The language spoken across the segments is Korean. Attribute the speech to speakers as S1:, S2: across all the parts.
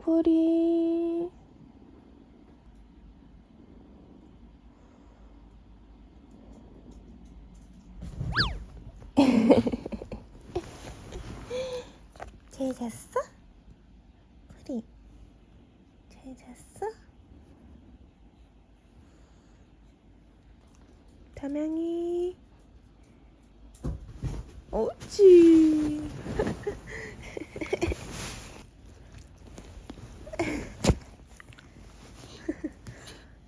S1: 정풀이. 잘 잤어? 프리 잘 잤어? 담양이 옳지.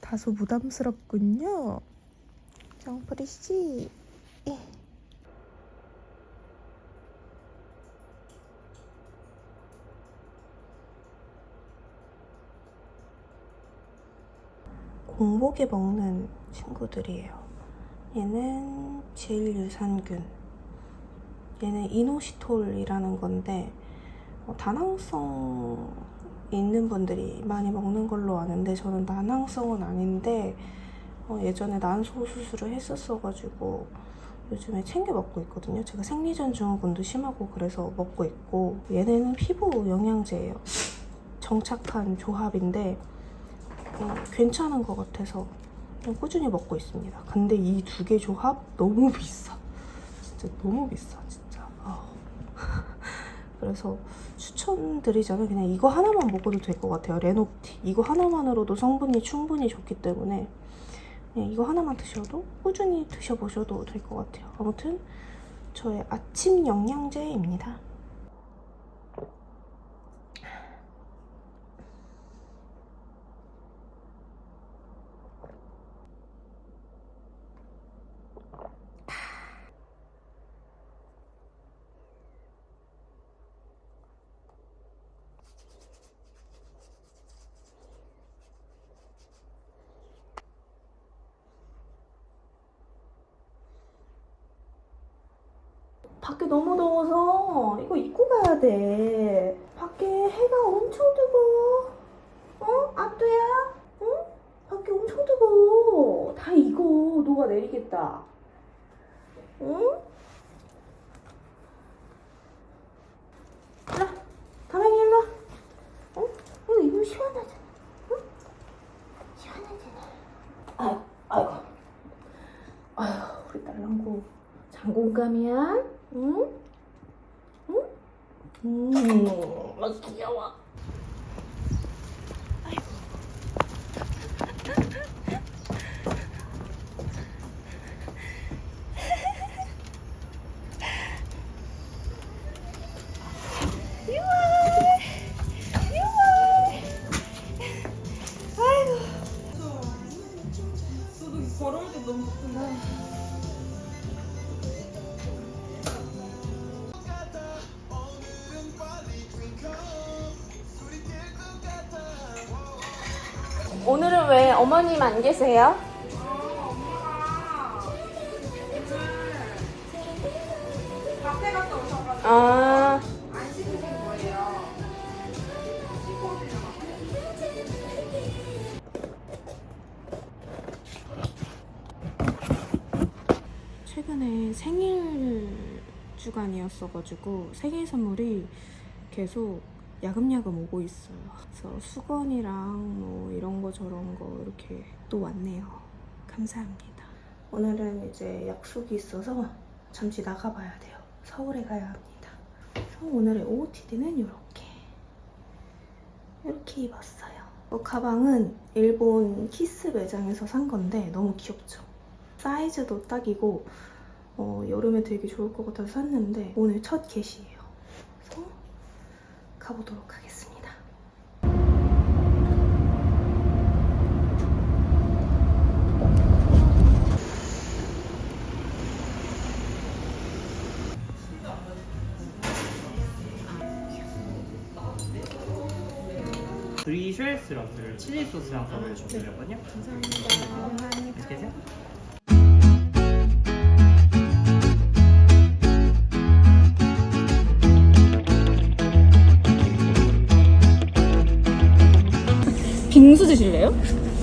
S1: 다소 부담스럽군요 정프리씨. 공복에 먹는 친구들이에요. 얘는 제일유산균, 얘는 이노시톨이라는 건데 다낭성 있는 분들이 많이 먹는 걸로 아는데 저는 난항성은 아닌데 예전에 난소 수술을 했었어가지고 요즘에 챙겨 먹고 있거든요. 제가 생리전 증후군도 심하고 그래서 먹고 있고, 얘네는 피부 영양제예요. 정착한 조합인데 괜찮은 것 같아서 그냥 꾸준히 먹고 있습니다. 근데 이 두 개 조합 너무 비싸. 진짜 너무 비싸 진짜. 그래서 추천드리자면 그냥 이거 하나만 먹어도 될 것 같아요. 레노티 이거 하나만으로도 성분이 충분히 좋기 때문에 그냥 이거 하나만 드셔도 꾸준히 드셔보셔도 될 것 같아요. 아무튼 저의 아침 영양제입니다. 밖에 너무 더워서 이거 입고 가야 돼. 밖에 해가 엄청 뜨거워. 아뚜야? 응? 밖에 엄청 뜨거워. 다 익어. 녹아내리겠다. 응? 일로와. 다랑이 일로와. 응? 이거 입으면 시원하잖아. 응? 시원하잖아. 아이고. 아휴, 우리 딸랑구. 장군감이야? 응? 귀여워. 아이고. 아이고. 저도 걸어올 때 너무 좋구나. 오늘은 왜 어머님 안 계세요?
S2: 카페 갔다 오셔가지고
S1: 아,
S2: 안 씻으신 거예요.
S1: 최근에 생일 주간이었어가지고 생일 선물이 계속 야금야금 오고 있어요. 그래서 수건이랑 뭐 이런 거 저런 거 이렇게 또 왔네요. 감사합니다. 오늘은 이제 약속이 있어서 잠시 나가봐야 돼요. 서울에 가야 합니다. 그래서 오늘의 OOTD는 이렇게 입었어요. 가방은 일본 키스 매장에서 산 건데 너무 귀엽죠? 사이즈도 딱이고 여름에 되게 좋을 것 같아서 샀는데 오늘 첫 get이에요. 그래서 가보도록 하겠습니다.
S3: 브리쉐스 러스를 칠리 소스랑 더블 주문드렸거든요.
S1: 감사합니다.
S3: 맛있게 드세요.
S4: 빙수 드실래요?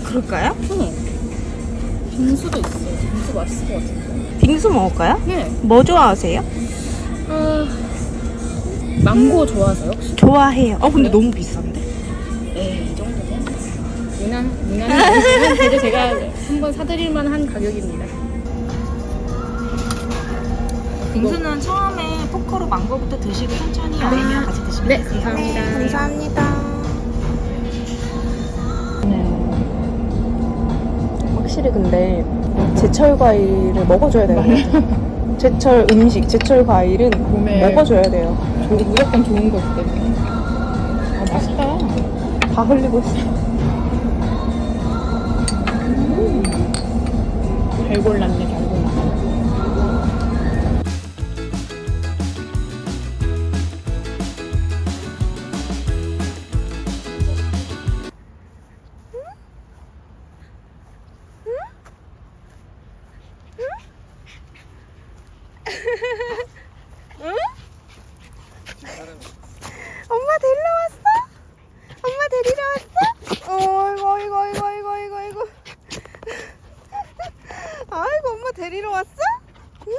S1: 그럴까요?
S4: 응. 빙수도 있어요. 빙수 맛있을 것 같은데.
S1: 빙수 먹을까요?
S4: 네.
S1: 뭐 좋아하세요?
S4: 망고 좋아하세요 혹시?
S1: 좋아해요. 근데 너무 비싼데.
S4: 무난은 아니지만 그래도 제가 한번 사드릴 만한 가격입니다.
S5: 빙수는 처음에 포크로 망고부터 드시고 천천히 아이랑 같이 드시면
S4: 네,
S5: 되세요.
S4: 감사합니다.
S1: 감사합니다. 확실히 근데 제철 과일을 먹어줘야 돼요. 제철 음식, 제철 과일은
S4: 몸에
S1: 먹어줘야 돼요.
S4: 무조건 좋은 거기 때문에. 아, 맛있다.
S1: 다 흘리고 있어.
S4: 잘 골랐네, 잘 골랐네.
S1: 엄마 데리러 왔어? 엄마 데리러 왔어? 어이구 어이구 어이구 어이구 어이구 어이구. 아이고 엄마 데리러 왔어? 응?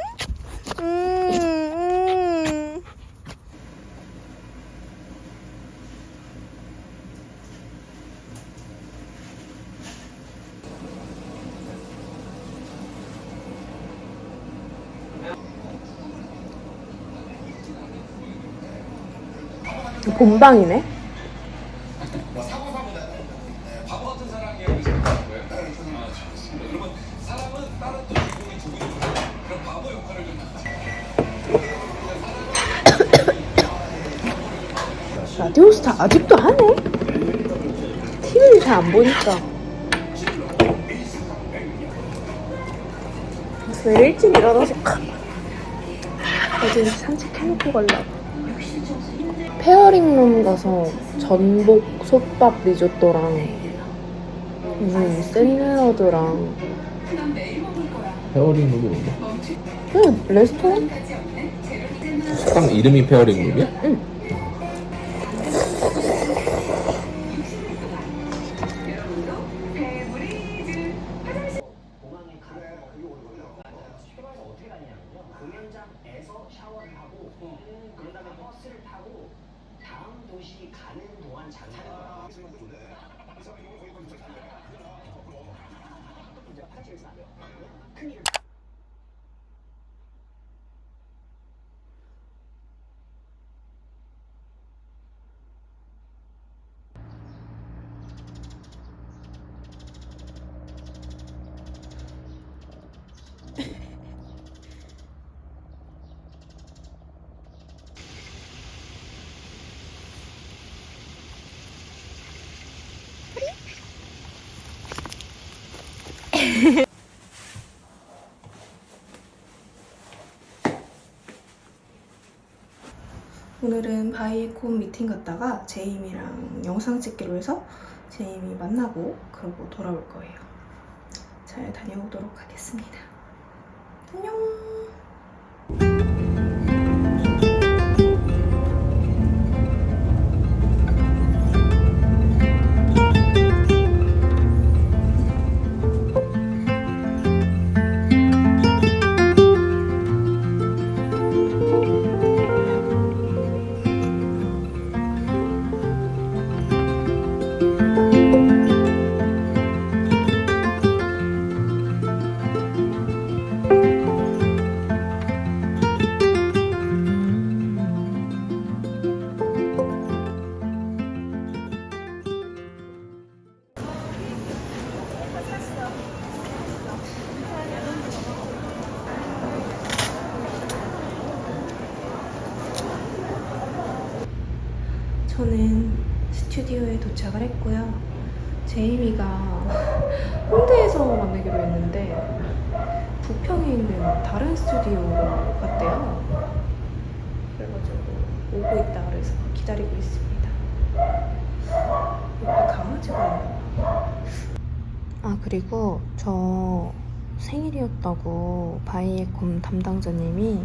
S1: 본방이네. 라디오스타 아직도 하네? TV를 잘 안 보니까. 왜 일찍 일어나서 어제 산책해놓고 가려고. 페어링룸 가서 전복 솥밥 리조또랑 무슨 샐러드랑
S6: 페어링 룸이 뭔데?
S1: 그냥 레스토랑?
S6: 식당 이름이 페어링 룸이야?
S1: 응. 오늘은 바이콘 미팅 갔다가 제임이랑 영상 찍기로 해서 제임이 만나고 그러고 돌아올 거예요. 잘 다녀오도록 하겠습니다. 안녕. 저는 스튜디오에 도착을 했고요. 제이미가 홍대에서 만나기로 했는데 부평에 있는 다른 스튜디오로 갔대요. 그래가지고 오고 있다 그래서 기다리고 있습니다. 옆에 강아지가 있나? 아 그리고 저 생일이었다고 바이에콤 담당자님이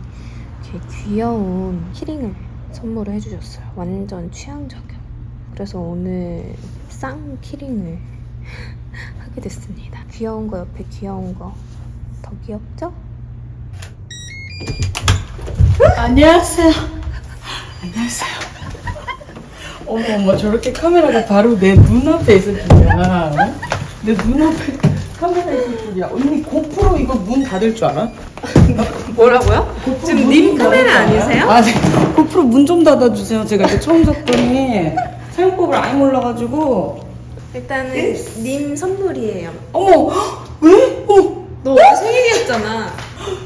S1: 이렇게 귀여운 키링을 선물을 해주셨어요. 완전 취향 저격. 그래서 오늘 쌍 키링을 하게 됐습니다. 귀여운 거 옆에 귀여운 거 더 귀엽죠?
S7: 안녕하세요. 안녕하세요. 어머 저렇게 카메라가 바로 내 눈앞에 있을 줄이야. 내 눈앞에 카메라 있을 줄이야. 언니 고프로 이거 문 닫을 줄 알아?
S1: 뭐라고요? 지금 님 카메라 아니세요?
S7: 아, 네. 고프로 문 좀 닫아주세요. 제가 이제 처음 샀더니 사용법을 아예 몰라가지고.
S1: 일단은 님 선물이에요.
S7: 어머, 왜?
S1: 너 어제 생일이었잖아.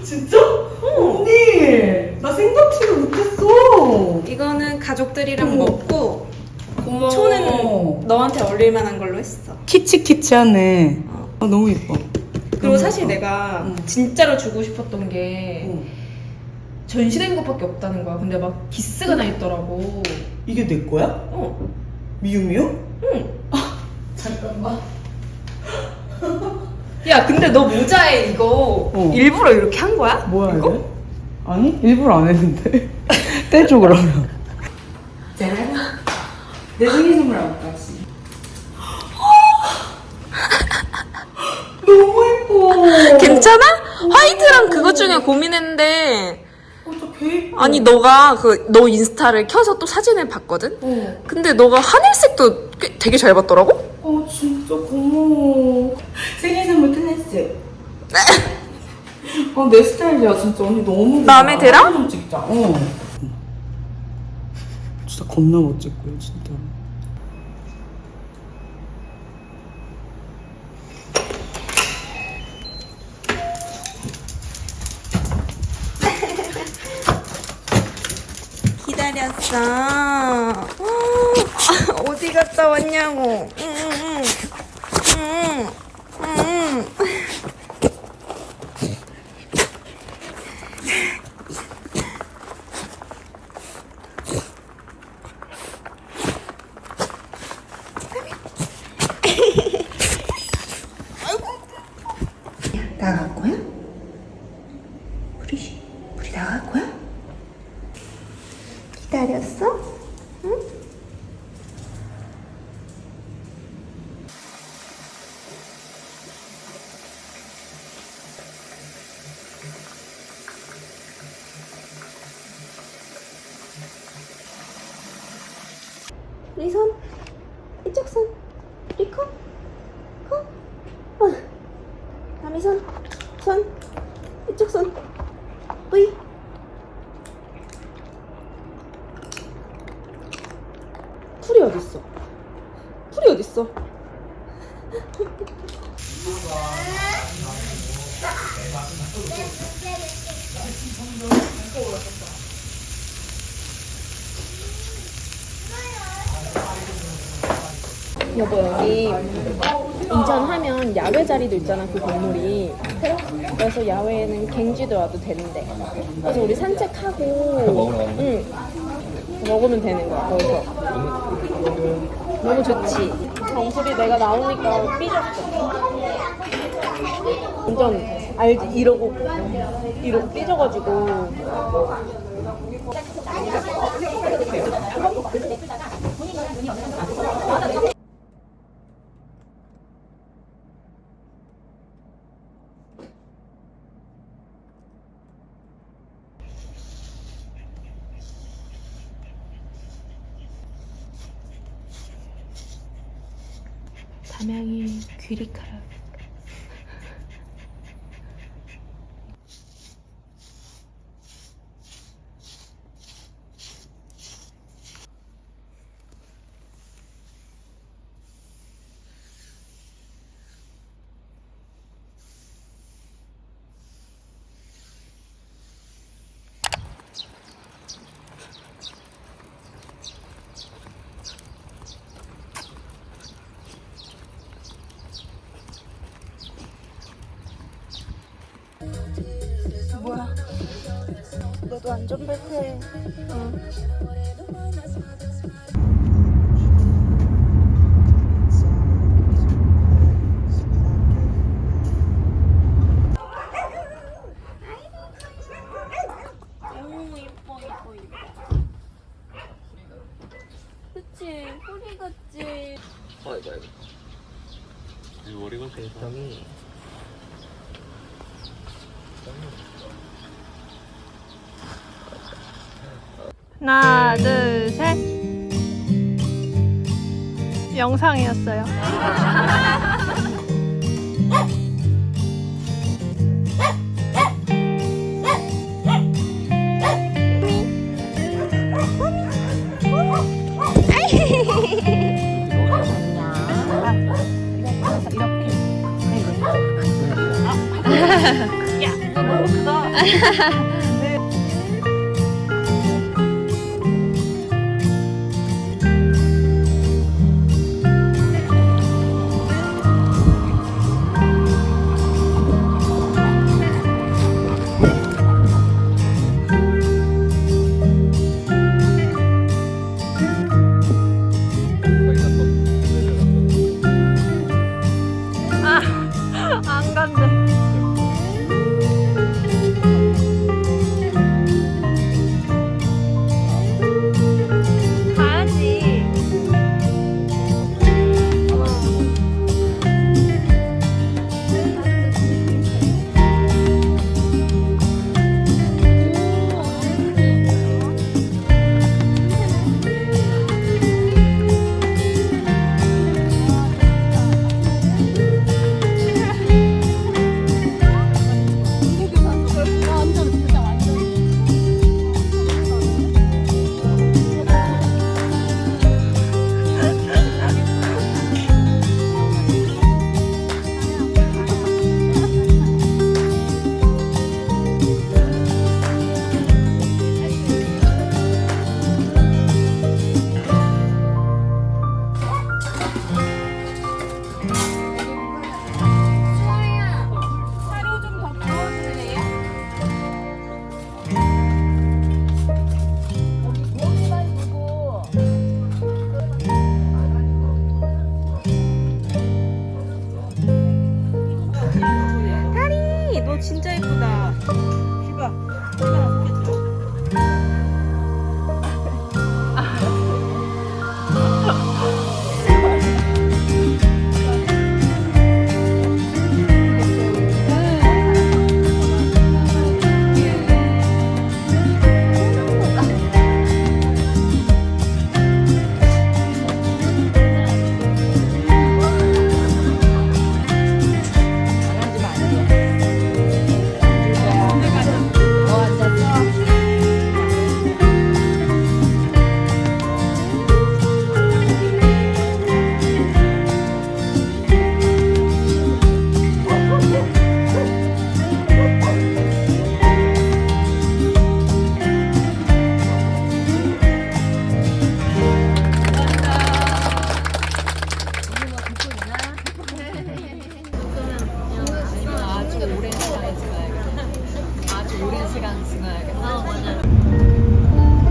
S7: 진짜? 언니, 나 생각지도 못했어.
S1: 이거는 가족들이랑 먹고
S7: 고마워.
S1: 초는 너한테 어울릴 만한 걸로 했어.
S7: 키치키치하네. 너무 예뻐.
S1: 그리고 사실 내가 진짜로 주고 싶었던 게 전시된 것밖에 없다는 거야. 근데 막 기스가 나 있더라고.
S7: 이게 내 거야?
S1: 어.
S7: 미유미유?
S1: 응.
S7: 잠깐만.
S1: 야, 근데 너 모자에 이거 일부러 이렇게 한 거야?
S7: 뭐야
S1: 이거?
S7: 이게? 아니 일부러 안 했는데. 떼줘 그러면. 짜란. 내 생일 선물 안 값이. 너무 예뻐.
S5: 괜찮아? 화이트랑 그것 중에 고민했는데
S7: 저 개 예뻐.
S5: 아니 너가 너 인스타를 켜서 또 사진을 봤거든? 근데 너가 하늘색도 되게 잘 봤더라고?
S7: 진짜 고마워. 생일 선물 클래스. 내 스타일이야 진짜. 언니 너무
S5: 마음에 들어?
S7: 사진 좀 찍자. 진짜 겁나 멋졌고요 진짜.
S5: 기다렸어. 어디 갔다 왔냐고.
S1: 나갈 거야? 우리 나갈 거야? 기다렸어? 응? 우리 손 이쪽 손 리코 남이 손 이쪽 손 뿌이 풀이 어딨어? 풀이 어딨어? 여보 여기 이전하면 야외 자리도 있잖아 그 건물이. 그래서 야외에는 갱지도 와도 되는데. 그래서 우리 산책하고 먹으면 되는 거야 거기서. 너무 좋지. 정수리 내가 나오니까 삐졌어. 완전 알지? 이러고 삐져가지고. 담양이 귀리카락. 뭐야? 너도 안전벨트. 그치? 뿌리 같지?
S6: 아이고. 이 머리가 굉장히.
S5: 하나, 둘, 셋.
S1: 영상이었어요. 안 간대. 가야지. 다리, 너 진짜 예쁘다.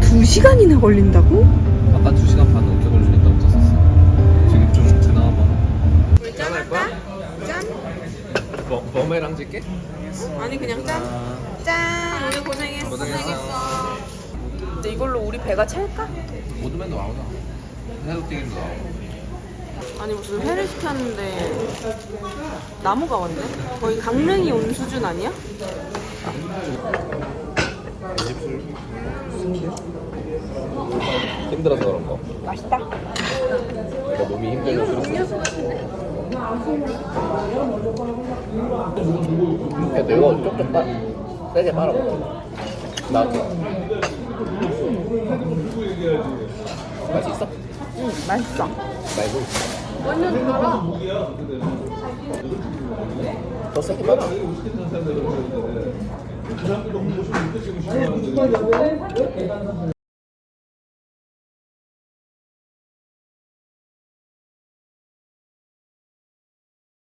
S1: 두 시간이나 걸린다고?
S6: 아까 2시간 반 넘게 걸린다고 썼었어. 지금 좀 드나봐. 짠 거야? 짠. 머메랑 찍게?
S5: 아니 그냥 짠. 짠. 오늘 고생했어. 근데 이걸로 우리 배가 찰까?
S6: 모두맨도 나오잖아. 해독튀김도 나오고.
S5: 아니 무슨 회를 시켰는데 나무가 왔네? 거의 강릉이 온 수준 아니야?
S6: 힘들어서 그런 거. 맛있다. 내가 몸이 힘들어서 그랬어. 그래도 이거 쪽쪽 세게 빨아먹어. 나한테. 맛있어?
S5: 응 맛있어.
S6: 말고. 완전 달아. 더 세게 빨아.